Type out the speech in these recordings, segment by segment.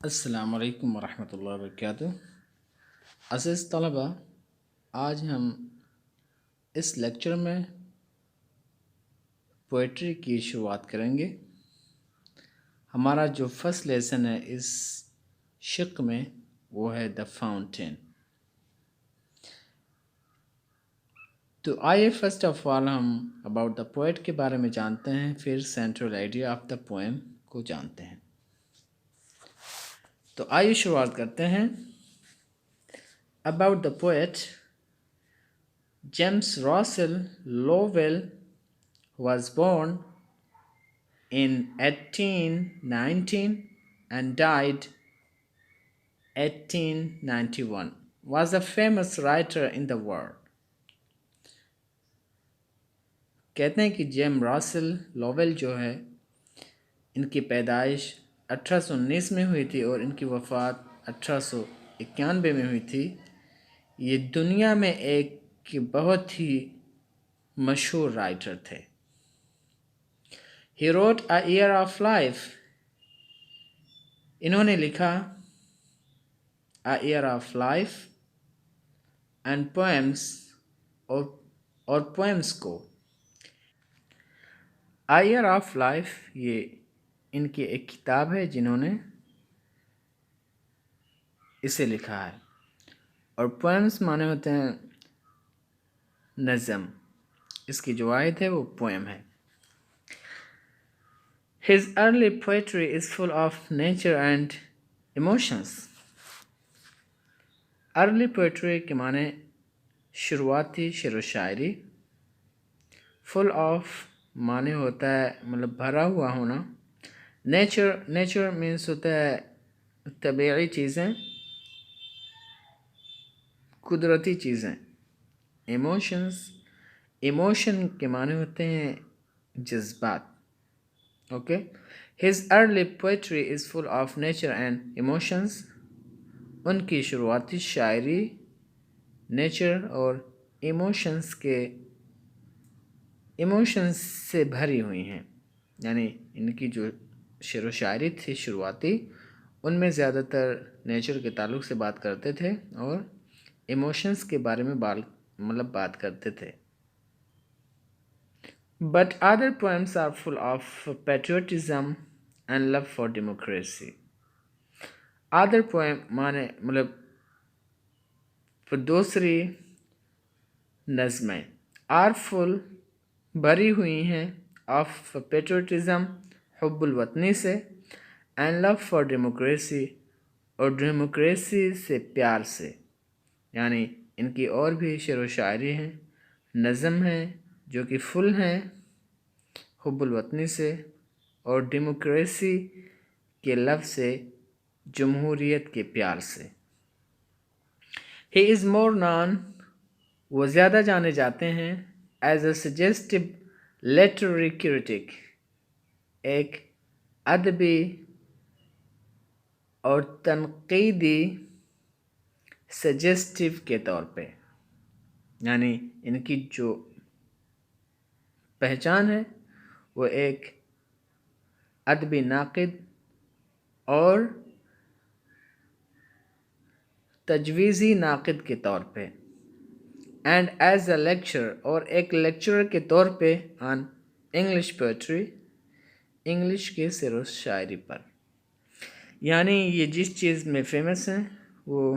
السلام علیکم ورحمۃ اللہ وبرکاتہ۔ عزیز طلبہ، آج ہم اس لیکچر میں پوئٹری کی شروعات کریں گے۔ ہمارا جو فرسٹ لیسن ہے اس شق میں وہ ہے دا فاؤنٹین۔ تو آئیے فرسٹ آف آل ہم اباؤٹ دا پوئٹ کے بارے میں جانتے ہیں، پھر central idea of the poem کو جانتے ہیں۔ تو آئیے شروعات کرتے ہیں۔ About the poet, James Russell Lowell was born in 1819 and died 1891, was a famous writer in the world۔ کہتے ہیں کہ جیم راسل لوویل جو ہے، ان کی پیدائش 1819 میں ہوئی تھی اور ان کی وفات 1891 میں ہوئی تھی۔ یہ دنیا میں ایک بہت ہی مشہور رائٹر تھے۔ He wrote A Year of Life۔ انہوں نے لکھا A Year of Life and Poems اور poems کو۔ A Year of Life یہ ان کی ایک کتاب ہے جنہوں نے اسے لکھا ہے، اور poems معنی ہوتے ہیں نظم۔ اس کی جو واحد ہے وہ poem ہے۔ His early poetry is full of nature and emotions۔ Early poetry کے معنی شروعاتی شعر و شاعری، فل آف معنی ہوتا ہے مطلب بھرا ہوا ہونا، نیچر مینس ہوتا ہے طبیعی چیزیں، قدرتی چیزیں۔ ایموشن کے معنی ہوتے ہیں جذبات۔ Okay, his early poetry is full of nature and emotions. ان کی شروعاتی شاعری نیچر اور ایموشنز سے بھری ہوئی ہیں، یعنی ان کی جو شعر و شاعری تھی شروعاتی، ان میں زیادہ تر نیچر کے تعلق سے بات کرتے تھے اور ایموشنز کے بارے میں بات کرتے تھے۔ But other poems are full of patriotism and love for democracy۔ other poem معنی دوسری نظمیں are full بھری ہوئی ہیں of patriotism حب الوطنی سے and love for democracy اور ڈیموکریسی سے پیار سے، یعنی ان کی اور بھی شعر و شاعری ہیں، نظم ہیں جو کہ فل ہیں حب الوطنی سے اور ڈیموکریسی کے لفظ سے، جمہوریت کے پیار سے۔ He is more known، وہ زیادہ جانے جاتے ہیں as a suggestive literary critic، ایک ادبی اور تنقیدی سجیسٹیو کے طور پہ، یعنی ان کی جو پہچان ہے وہ ایک ادبی ناقد اور تجویزی ناقد کے طور پہ، اینڈ ایز اے لیکچرر اور ایک لیکچرر کے طور پہ آن انگلش پوئٹری، انگلش کے شعر و شاعری پر۔ یعنی یہ جس چیز میں فیمس ہیں وہ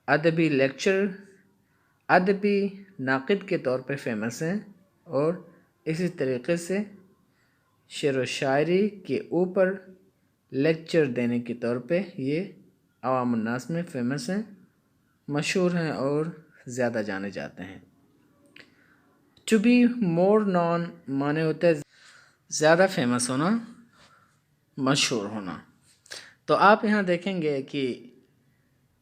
ادبی لیکچر، ادبی ناقد کے طور پہ فیمس ہیں، اور اسی طریقے سے شعر و شاعری کے اوپر لیکچر دینے کے طور پہ یہ عوام الناس میں فیمس ہیں، مشہور ہیں اور زیادہ جانے جاتے ہیں۔ ٹو بی مور نون معنی ہوتا ہے زیادہ فیمس ہونا، مشہور ہونا۔ تو آپ یہاں دیکھیں گے کہ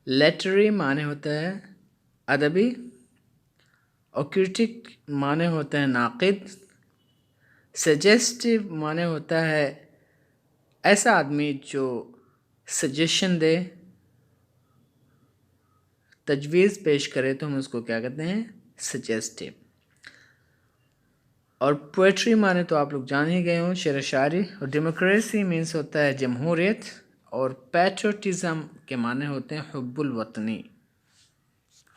لیٹری معنی ہوتا ہے ادبی، اور کرٹک معنی ہوتا ہے ناقد، سجیسٹیو معنی ہوتا ہے ایسا آدمی جو سجیشن دے، تجویز پیش کرے، تو ہم اس کو کیا کہتے ہیں؟ سجیسٹیو۔ اور پوئٹری معنی تو آپ لوگ جان ہی گئے ہوں، شعر و شاعری، اور ڈیموکریسی مینس ہوتا ہے جمہوریت، اور پیٹریوٹزم کے معنی ہوتے ہیں حب الوطنی.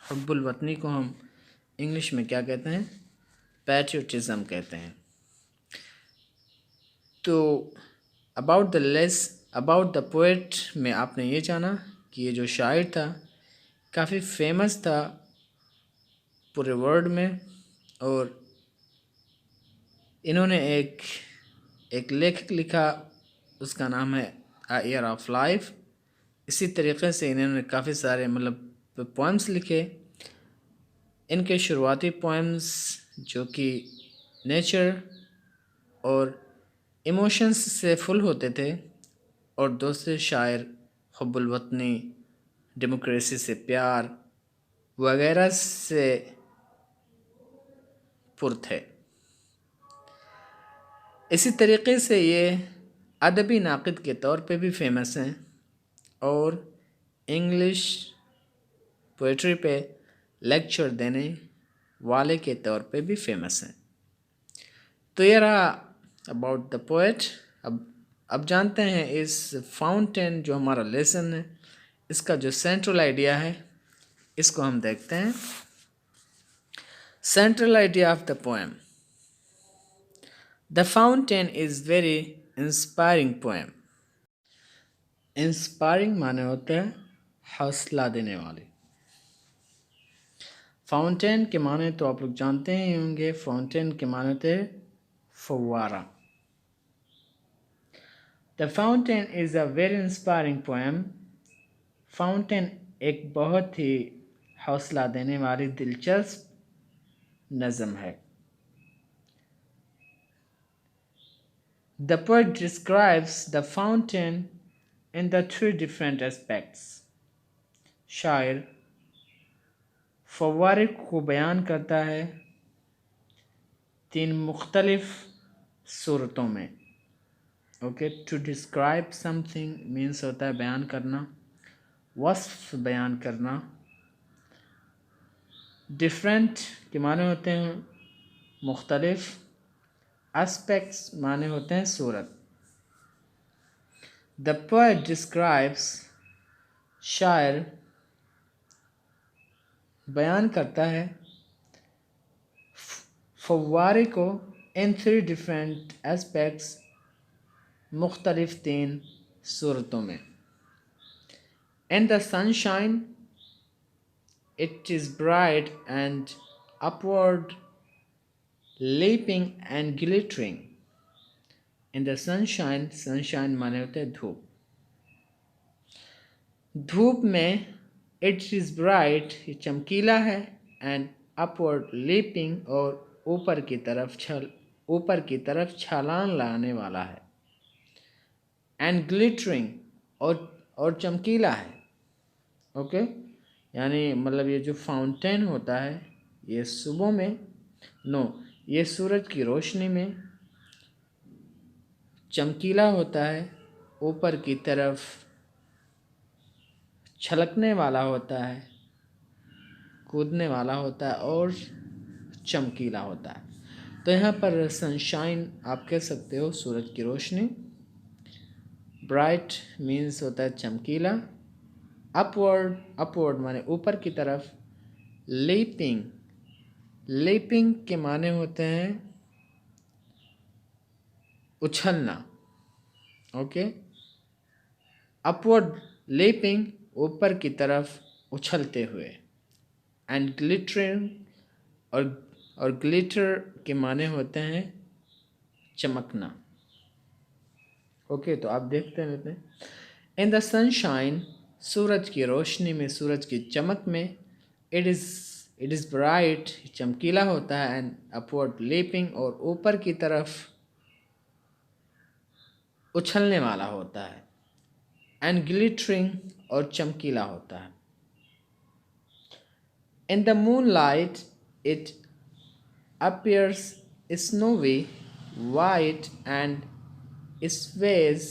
حب الوطنی کو ہم انگلش میں کیا کہتے ہیں؟ پیٹریوٹزم کہتے ہیں. تو اباؤٹ دا پوئٹ میں آپ نے یہ جانا کہ یہ جو شاعر تھا کافی فیمس تھا پورے ورلڈ میں، اور انہوں نے ایک لیکھک لکھا، اس کا نام ہے اے ایئر آف لائف. اسی طریقے سے انہوں نے کافی سارے پوئمس لکھے. ان کے شروعاتی پوئمس جو کہ نیچر اور ایموشنس سے فل ہوتے تھے، اور دوسرے شاعر حب الوطنی، ڈیموکریسی سے پیار وغیرہ سے پر تھے. اسی طریقے سے یہ ادبی ناقد کے طور پہ بھی فیمس ہیں اور انگلش پوئٹری پہ لیکچر دینے والے کے طور پہ بھی فیمس ہیں. تو یہ رہا اباؤٹ دا پوئٹ. اب جانتے ہیں اس فاؤنٹین جو ہمارا لیسن ہے، اس کا جو سینٹرل آئیڈیا ہے اس کو ہم دیکھتے ہیں. Central idea of the poem: The fountain is very inspiring poem. Inspiring معنی ہوتا ہے حوصلہ دینے والی. فاؤنٹین کے معنی تو آپ لوگ جانتے ہی ہوں گے. فاؤنٹین کے معنی ہوتے ہیں فوارہ. The fountain is a very inspiring poem. Fountain ایک بہت ہی حوصلہ دینے والی دلچسپ نظم ہے. The poet describes the fountain in the three different aspects. شاعر فوارے کو بیان کرتا ہے تین مختلف صورتوں میں. Okay, to describe something means ہوتا ہے بیان کرنا، وصف بیان کرنا. ڈفرینٹ کے معنی ہوتے ہیں مختلف، اسپیکٹس معنی ہوتے ہیں صورت. The poet describes، شاعر بیان کرتا ہے فوارے کو in three different aspects، مختلف تین صورتوں میں. In the sunshine it is bright and upward leaping and glittering. In the sunshine، sunshine مانے ہوتے ہیں دھوپ. دھوپ میں it is bright، یہ چمکیلا ہے، and upward leaping، اور اوپر کی طرف چھلانگ لانے والا ہے. and glittering، اور چمکیلا ہے. اوکے، یعنی یہ جو فاؤنٹین ہوتا ہے یہ صبح میں یہ سورج کی روشنی میں چمکیلا ہوتا ہے، اوپر کی طرف چھلکنے والا ہوتا ہے، کودنے والا ہوتا ہے اور چمکیلا ہوتا ہے. تو یہاں پر سنشائن آپ کہہ سکتے ہو سورج کی روشنی. برائٹ مینس ہوتا ہے چمکیلا. اپورڈ مانے اوپر کی طرف. لیپنگ کے معنی ہوتے ہیں اچھلنا. اوکے، اپورڈ لیپنگ اوپر کی طرف اچھلتے ہوئے. اینڈ گلیٹرنگ، اور گلیٹر کے معنی ہوتے ہیں چمکنا. اوکے، تو آپ دیکھتے رہتے ہیں. ان دا سن شائن، سورج کی روشنی میں، سورج کی چمک میں. اٹ از برائٹ، چمکیلا ہوتا ہے. اینڈ اپورڈ لیپنگ، اور اوپر کی طرف اچھلنے والا ہوتا ہے. اینڈ گلیٹرنگ، اور چمکیلا ہوتا ہے. In the moonlight it appears snowy white and sways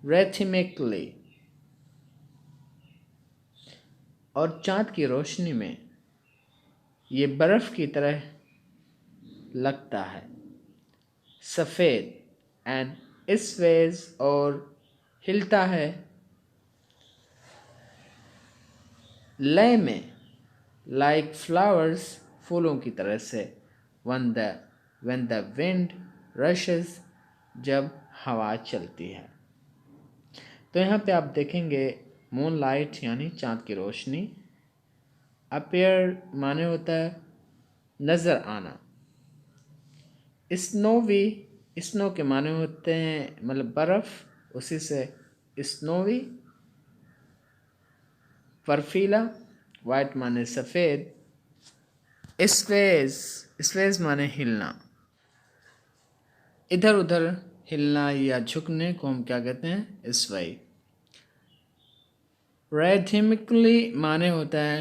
rhythmically. اور چاند کی روشنی میں یہ برف کی طرح لگتا ہے، سفید. and sways اور ہلتا ہے لے میں like flowers پھولوں کی طرح سے when the wind rushes جب ہوا چلتی ہے. تو یہاں پہ آپ دیکھیں گے مون لائٹ یعنی چاند کی روشنی. اپیئر معنی ہوتا ہے نظر آنا. اسنووی اسنو کے معنی ہوتے ہیں مطلب برف، اسی سے اسنووی. برفیلا وائٹ معنی سفید. اسویز معنی ہلنا، ادھر ادھر ہلنا یا جھکنے کو ہم کیا کہتے ہیں؟ اسوائی. ریتھمیکلی معنی ہوتا ہے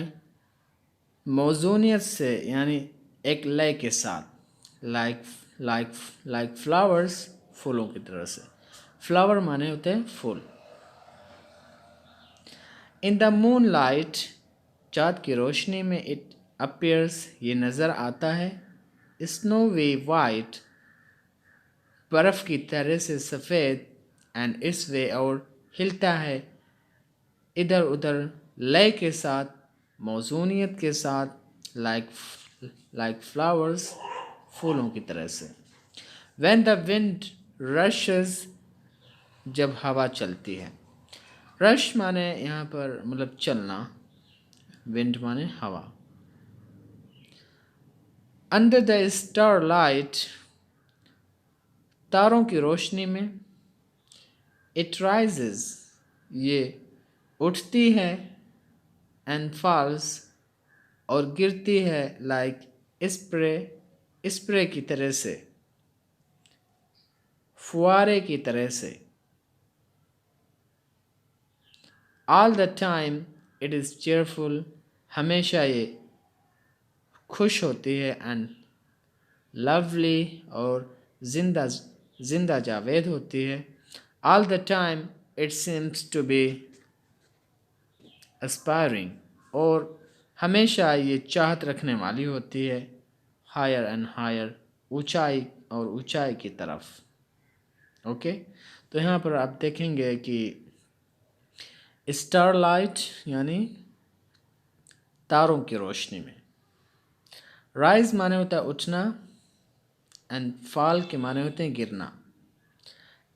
موزونیت سے یعنی ایک لے کے ساتھ. لائک فلاورز پھولوں کی طرح سے. فلاور معنی ہوتے ہیں پھول. ان دا مون لائٹ چاند کی روشنی میں اٹ اپیئرس یہ نظر آتا ہے اسنووی وائٹ برف کی طرح سے سفید. اینڈ اس وے اور ہلتا ہے ادھر ادھر لے کے ساتھ موزونیت کے ساتھ. لائک فلاورز پھولوں کی طرح سے. وین دا ونڈ رشز جب ہوا چلتی ہے. رش مانے یہاں پر مطلب چلنا، ونڈ مانے ہوا. انڈر دا اسٹار لائٹ تاروں کی روشنی میں. اٹ رائزز یہ اٹھتی ہے اینڈ فالز اور گرتی ہے لائک اسپرے کی طرح سے، فوارے کی طرح سے. All the time it is cheerful ہمیشہ یہ خوش ہوتی ہے. اینڈ لولی اور زندہ جاوید ہوتی ہے. All the time it seems to be inspiring اور ہمیشہ یہ چاہت رکھنے والی ہوتی ہے. ہائر اینڈ ہائر اونچائی اور اونچائی کی طرف. اوکے تو یہاں پر آپ دیکھیں گے کہ اسٹار لائٹ یعنی تاروں کی روشنی میں. رائز معنی ہوتا ہے اٹھنا اینڈ فال کے معنی ہوتے ہیں گرنا.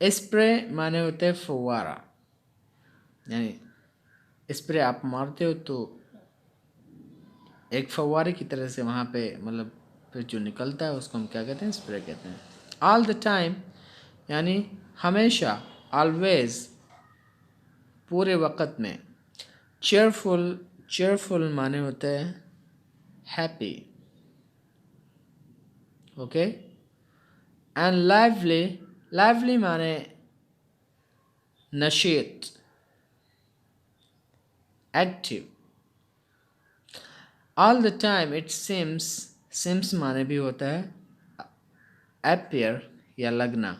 اسپرے معنی ہوتے ہیں فوارہ، یعنی اسپرے آپ مارتے ہو تو ایک فوارے کی طرح سے وہاں پہ مطلب پھر جو نکلتا ہے اس کو ہم کیا کہتے ہیں؟ اسپرے کہتے ہیں. آل دا ٹائم یعنی ہمیشہ، آلویز پورے وقت میں. چیئرفل معنی ہوتا ہے ہیپی. اوکے. اینڈ لائولی معنی نشیط، active. All the time it seems معنی بھی ہوتا ہے اپیئر یا لگنا.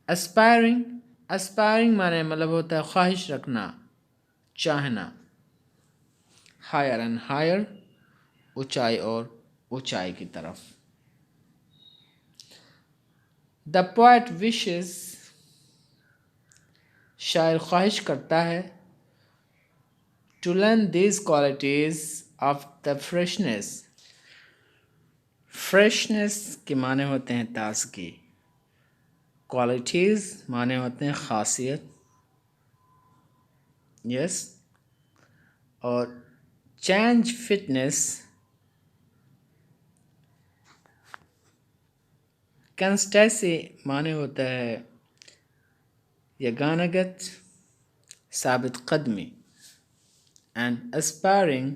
اسپائرنگ معنی مطلب ہوتا ہے خواہش رکھنا، چاہنا. ہائر اینڈ ہائر اونچائی اور اونچائی کی طرف. دا پوئٹ وشز شاعر خواہش کرتا ہے to learn these qualities of the freshness کے معنی ہوتے ہیں تازگی. کوالٹیز معنی ہوتے ہیں خاصیت. یس. اور چینج فٹنس کنسٹیسی معنی ہوتا ہے یگانگت، ثابت قدمی. اینڈ اسپائرنگ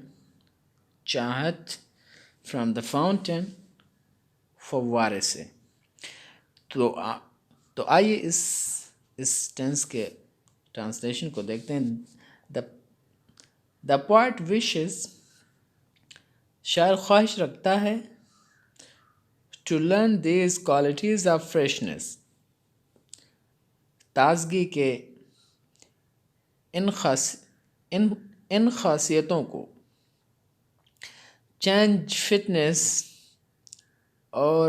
چاہت فرام دا فاؤنٹین فوارے سے. تو آئیے اس ٹینس کے ٹرانسلیشن کو دیکھتے ہیں. دا پوائٹ وشز شاعر خواہش رکھتا ہے to learn these qualities of freshness تازگی کے ان خاصیتوں کو. چینج فٹنس اور